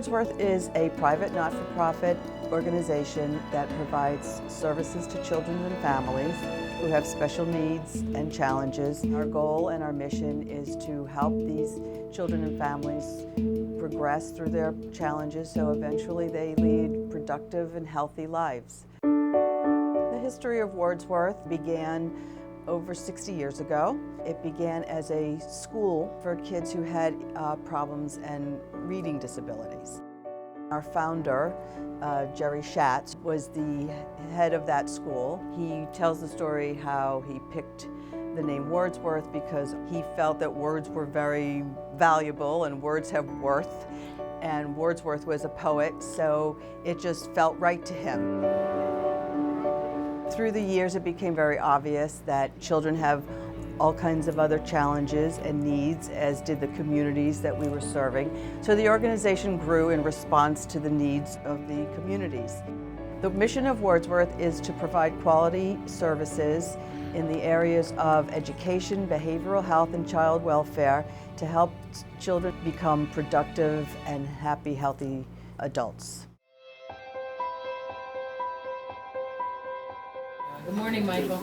Wordsworth is a private not-for-profit organization that provides services to children and families who have special needs and challenges. Our goal and our mission is to help these children and families progress through their challenges so eventually they lead productive and healthy lives. The history of Wordsworth began over 60 years ago. It began as a school for kids who had problems and reading disabilities. Our founder, Jerry Schatz, was the head of that school. He tells the story how he picked the name Wordsworth because he felt that words were very valuable and words have worth, and Wordsworth was a poet, so it just felt right to him. Through the years, it became very obvious that children have all kinds of other challenges and needs, as did the communities that we were serving. So the organization grew in response to the needs of the communities. The mission of Wordsworth is to provide quality services in the areas of education, behavioral health, and child welfare to help children become productive and happy, healthy adults. Good morning, Michael.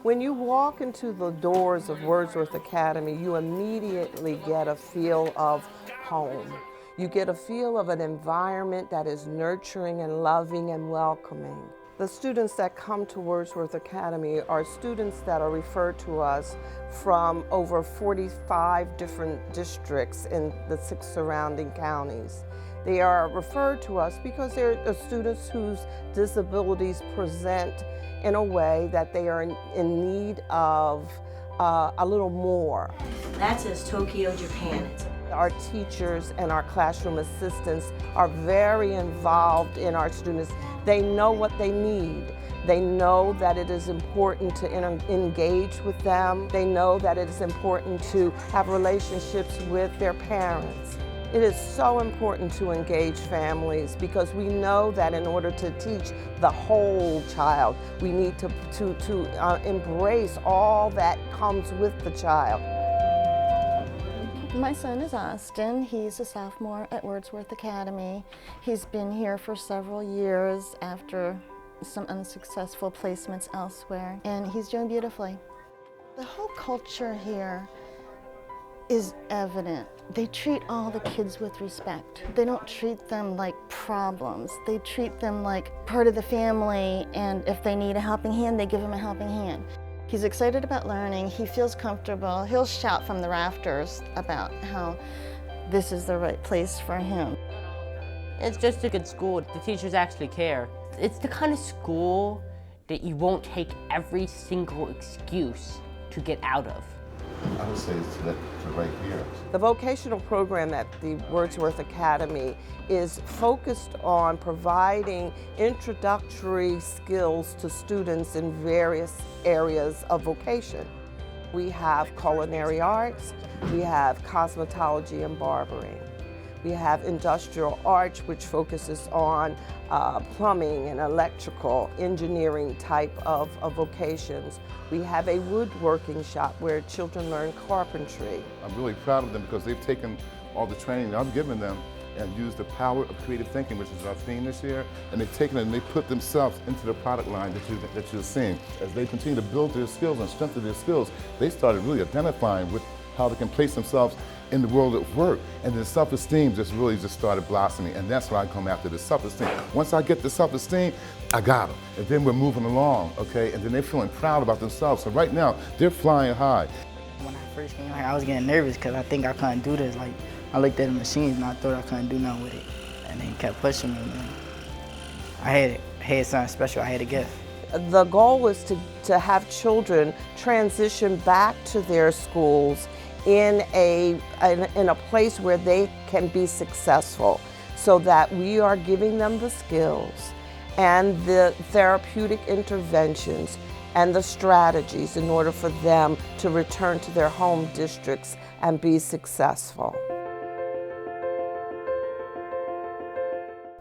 When you walk into the doors of Wordsworth Academy, you immediately get a feel of home. You get a feel of an environment that is nurturing and loving and welcoming. The students that come to Wordsworth Academy are students that are referred to us from over 45 different districts in the 6 surrounding counties. They are referred to us because they're students whose disabilities present in a way that they are in need of a little more. That says Tokyo, Japan. Our teachers and our classroom assistants are very involved in our students. They know what they need. They know that it is important to engage with them. They know that it is important to have relationships with their parents. It is so important to engage families because we know that in order to teach the whole child, we need to embrace all that comes with the child. My son is Austin. He's a sophomore at Wordsworth Academy. He's been here for several years after some unsuccessful placements elsewhere, and he's doing beautifully. The whole culture here is evident. They treat all the kids with respect. They don't treat them like problems. They treat them like part of the family, and if they need a helping hand, they give them a helping hand. He's excited about learning. He feels comfortable. He'll shout from the rafters about how this is the right place for him. It's just a good school. The teachers actually care. It's the kind of school that you won't take every single excuse to get out of. I would say it's right here. The vocational program at the Wordsworth Academy is focused on providing introductory skills to students in various areas of vocation. We have culinary arts, we have cosmetology and barbering. We have industrial arts, which focuses on plumbing and electrical, engineering type of vocations. We have a woodworking shop where children learn carpentry. I'm really proud of them because they've taken all the training I'm giving them and used the power of creative thinking, which is our theme this year, and they've taken it and they put themselves into the product line that you're seeing. As they continue to build their skills and strengthen their skills, they started really identifying with how they can place themselves in the world of work, and then self-esteem just really started blossoming, and that's why I come after the self-esteem. Once I get the self-esteem, I got them, and then we're moving along, okay, and then they're feeling proud about themselves, so right now, they're flying high. When I first came here, I was getting nervous because I think I couldn't do this. Like, I looked at the machines and I thought I couldn't do nothing with it, and they kept pushing me, man. I had something special, I had a gift. The goal is to have children transition back to their schools in a place where they can be successful, so that we are giving them the skills and the therapeutic interventions and the strategies in order for them to return to their home districts and be successful.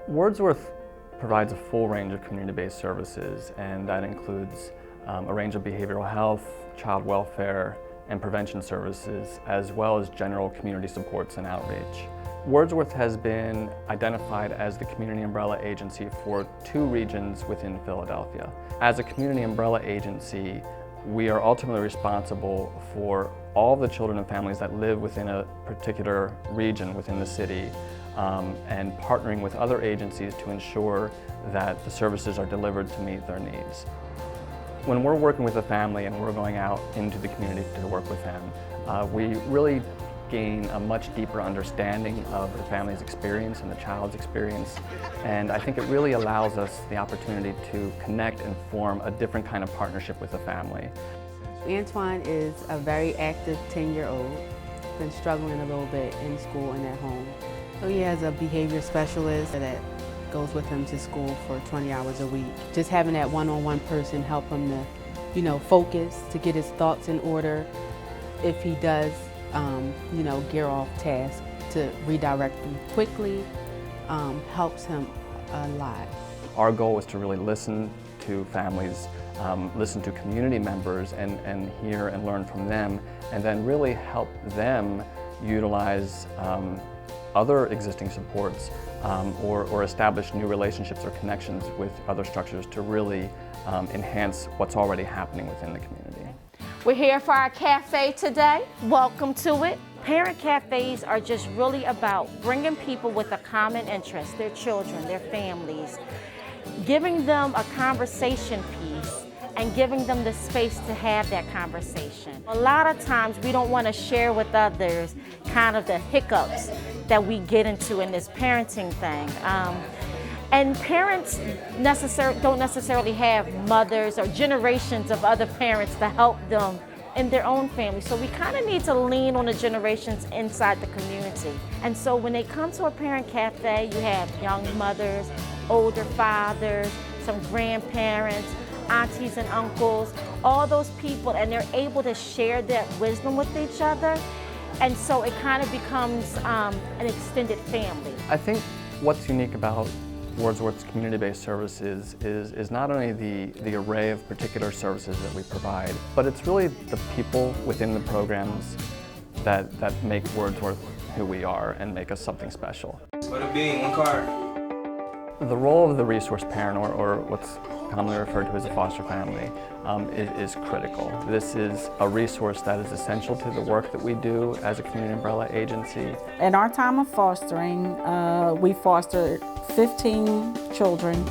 Wordsworth provides a full range of community-based services, and that includes a range of behavioral health, child welfare, and prevention services, as well as general community supports and outreach. Wordsworth has been identified as the community umbrella agency for 2 regions within Philadelphia. As a community umbrella agency, we are ultimately responsible for all the children and families that live within a particular region within the city, and partnering with other agencies to ensure that the services are delivered to meet their needs. When we're working with a family and we're going out into the community to work with them, we really gain a much deeper understanding of the family's experience and the child's experience. And I think it really allows us the opportunity to connect and form a different kind of partnership with the family. Antoine is a very active 10-year-old, been struggling a little bit in school and at home. So he has a behavior specialist that goes with him to school for 20 hours a week. Just having that one-on-one person help him to, focus, to get his thoughts in order. If he does, gear off task, to redirect them quickly, helps him a lot. Our goal is to really listen to families, listen to community members and hear and learn from them, and then really help them utilize other existing supports or establish new relationships or connections with other structures to really enhance what's already happening within the community. We're here for our cafe today. Welcome to it. Parent cafes are just really about bringing people with a common interest, their children, their families, giving them a conversation piece and giving them the space to have that conversation. A lot of times we don't want to share with others kind of the hiccups that we get into in this parenting thing. And parents don't necessarily have mothers or generations of other parents to help them in their own family. So we kind of need to lean on the generations inside the community. And so when they come to a parent cafe, you have young mothers, older fathers, some grandparents, aunties and uncles, all those people, and they're able to share that wisdom with each other. And so it kind of becomes an extended family. I think what's unique about Wordsworth's community-based services is not only the array of particular services that we provide, but it's really the people within the programs that make Wordsworth who we are and make us something special. Let it be, one card. The role of the resource parent, or what's commonly referred to as a foster family, is critical. This is a resource that is essential to the work that we do as a community umbrella agency. In our time of fostering, we fostered 15 children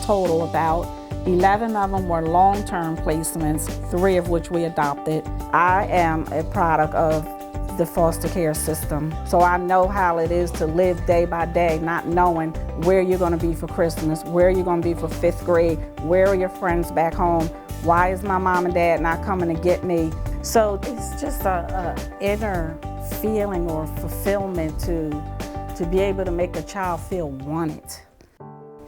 total. About 11 of them were long-term placements, 3 of which we adopted. I am a product of the foster care system, so I know how it is to live day by day, not knowing where you're going to be for Christmas, where you're going to be for 5th grade, where are your friends back home, why is my mom and dad not coming to get me. So it's just a inner feeling or fulfillment to be able to make a child feel wanted.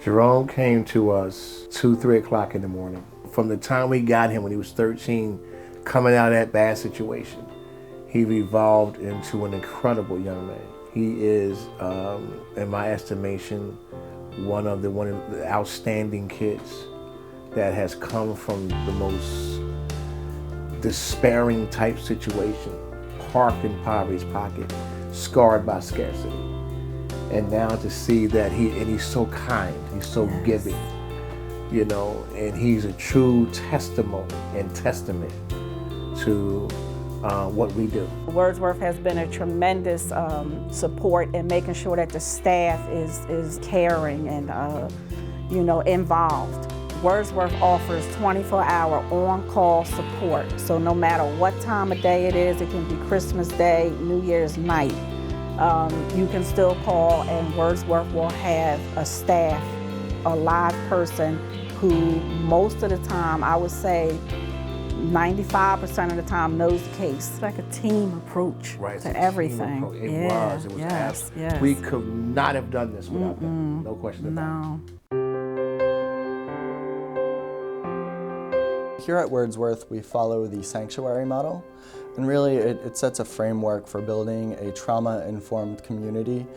Jerome came to us 2-3 o'clock in the morning. From the time we got him when he was 13, coming out of that bad situation, he evolved into an incredible young man. He is, in my estimation, one of the outstanding kids that has come from the most despairing type situation, parked in poverty's pocket, scarred by scarcity. And now to see that he's so kind, he's so giving, and he's a true testimony and testament to what we do. Wordsworth has been a tremendous support in making sure that the staff is caring and involved. Wordsworth offers 24-hour on-call support, so no matter what time of day it is, it can be Christmas Day, New Year's night, you can still call and Wordsworth will have a staff, a live person who most of the time, I would say 95% of the time knows the case. It's like a team approach to everything. It was yes. We could not have done this without them, no question about it. Here at Wordsworth, we follow the sanctuary model, and really it sets a framework for building a trauma-informed community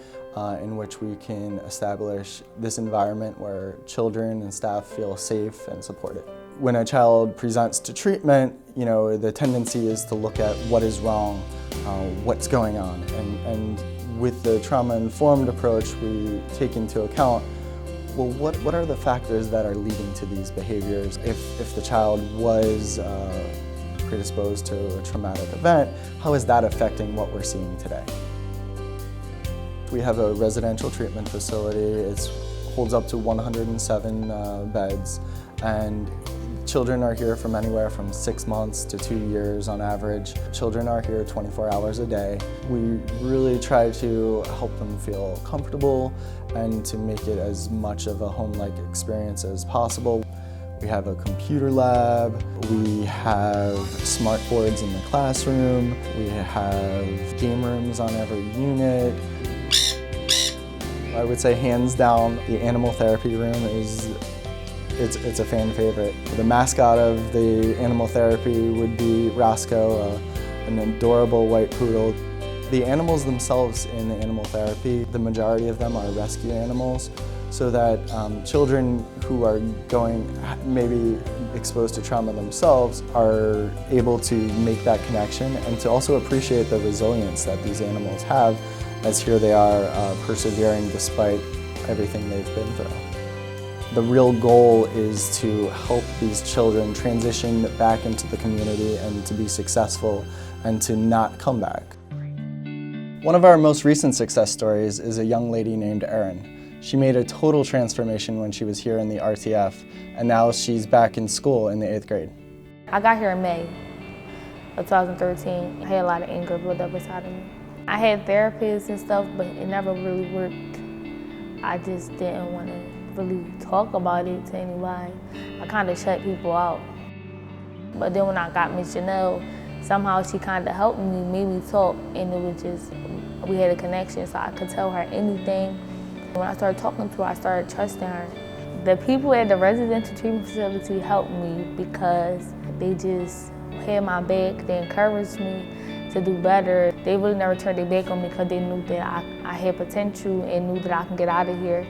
in which we can establish this environment where children and staff feel safe and supported. When a child presents to treatment, you know, the tendency is to look at what is wrong, what's going on, and with the trauma-informed approach, we take into account, well, what are the factors that are leading to these behaviors? If the child was predisposed to a traumatic event, how is that affecting what we're seeing today? We have a residential treatment facility. It holds up to 107 beds, and children are here from anywhere from 6 months to 2 years on average. Children are here 24 hours a day. We really try to help them feel comfortable and to make it as much of a home-like experience as possible. We have a computer lab, we have smart boards in the classroom, we have game rooms on every unit. I would say hands down, the animal therapy room it's a fan favorite. The mascot of the animal therapy would be Roscoe, an adorable white poodle. The animals themselves in the animal therapy, the majority of them are rescue animals, so that children who are maybe exposed to trauma themselves are able to make that connection and to also appreciate the resilience that these animals have, as here they are persevering despite everything they've been through. The real goal is to help these children transition back into the community and to be successful and to not come back. One of our most recent success stories is a young lady named Erin. She made a total transformation when she was here in the RTF, and now she's back in school in the 8th grade. I got here in May of 2013. I had a lot of anger built up inside of me. I had therapists and stuff, but it never really worked. I just didn't want to really talk about it to anybody. I kind of shut people out. But then when I got Miss Janelle, somehow she kind of helped me, made me talk, and it was just, we had a connection, so I could tell her anything. When I started talking to her, I started trusting her. The people at the residential treatment facility helped me because they just had my back, they encouraged me to do better. They really never turned their back on me because they knew that I had potential and knew that I can get out of here.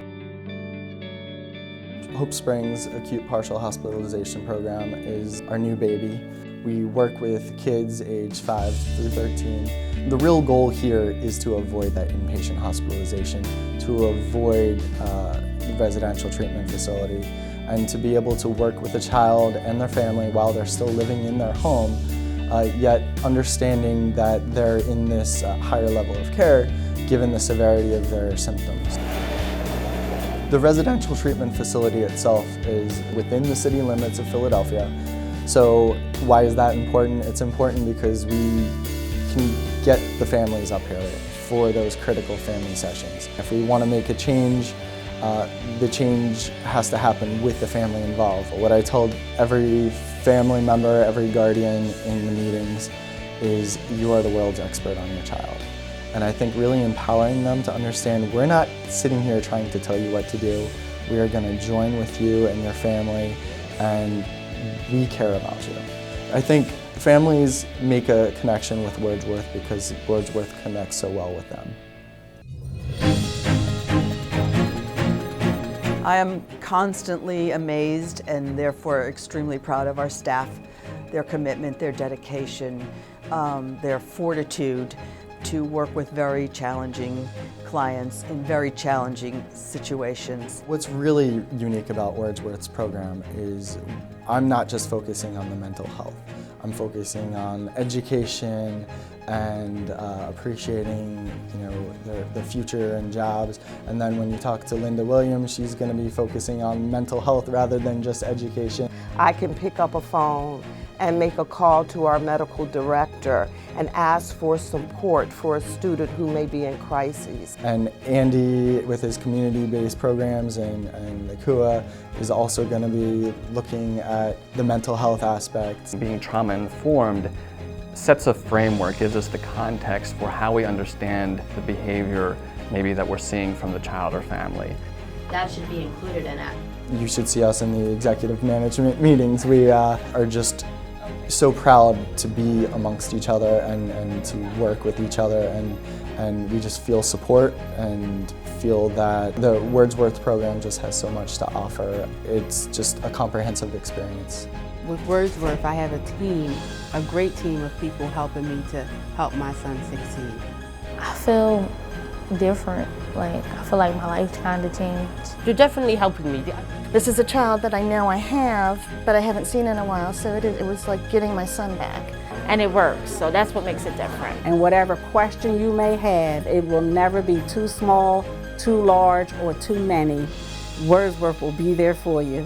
Hope Springs Acute Partial Hospitalization Program is our new baby. We work with kids aged 5 through 13. The real goal here is to avoid that inpatient hospitalization, to avoid the residential treatment facility, and to be able to work with the child and their family while they're still living in their home, yet understanding that they're in this higher level of care given the severity of their symptoms. The residential treatment facility itself is within the city limits of Philadelphia. So why is that important? It's important because we can get the families up here for those critical family sessions. If we want to make a change, the change has to happen with the family involved. What I told every family member, every guardian in the meetings is you are the world's expert on your child. And I think really empowering them to understand we're not sitting here trying to tell you what to do. We are going to join with you and your family, and we care about you. I think families make a connection with Wordsworth because Wordsworth connects so well with them. I am constantly amazed and therefore extremely proud of our staff, their commitment, their dedication, their fortitude to work with very challenging clients in very challenging situations. What's really unique about Wordsworth's program is I'm not just focusing on the mental health. I'm focusing on education and appreciating, the future and jobs. And then when you talk to Linda Williams, she's going to be focusing on mental health rather than just education. I can pick up a phone and make a call to our medical director and ask for support for a student who may be in crises. And Andy, with his community-based programs and the KUA, is also going to be looking at the mental health aspects. Being trauma-informed sets a framework, gives us the context for how we understand the behavior maybe that we're seeing from the child or family. That should be included in it. You should see us in the executive management meetings. We are just so proud to be amongst each other and to work with each other, and we just feel support and feel that the Wordsworth program just has so much to offer. It's just a comprehensive experience. With Wordsworth, I have a team, a great team of people helping me to help my son succeed. I feel different. Like, I feel like my life kind of changed. You're definitely helping me. This is a child that I know I have, but I haven't seen in a while, so it was like getting my son back. And it works, so that's what makes it different. And whatever question you may have, it will never be too small, too large, or too many. Wordsworth will be there for you.